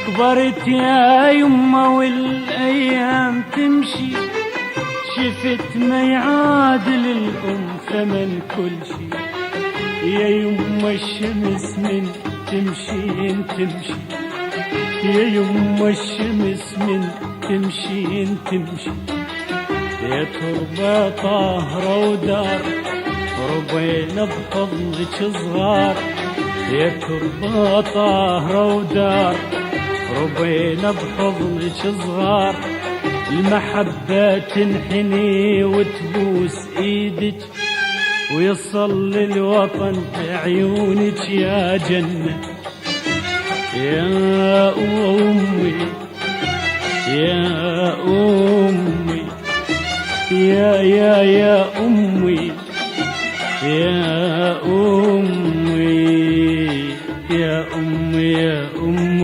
كبرت يا يما والايام تمشي، شفت ما يعادل الام ثمن كل شي. يا يما الشمس من تمشي تمشي، يا يما الشمس من تمشي تمشي. يا تربة طاهرة ودار ربينا بفضلك صغار، يا تربة طاهرة ودار ربينا بفضلك صغار. المحبة تنحني وتبوس ايدك، ويصل الوطن بعيونك يا جنة. يا أمي يا أمي يا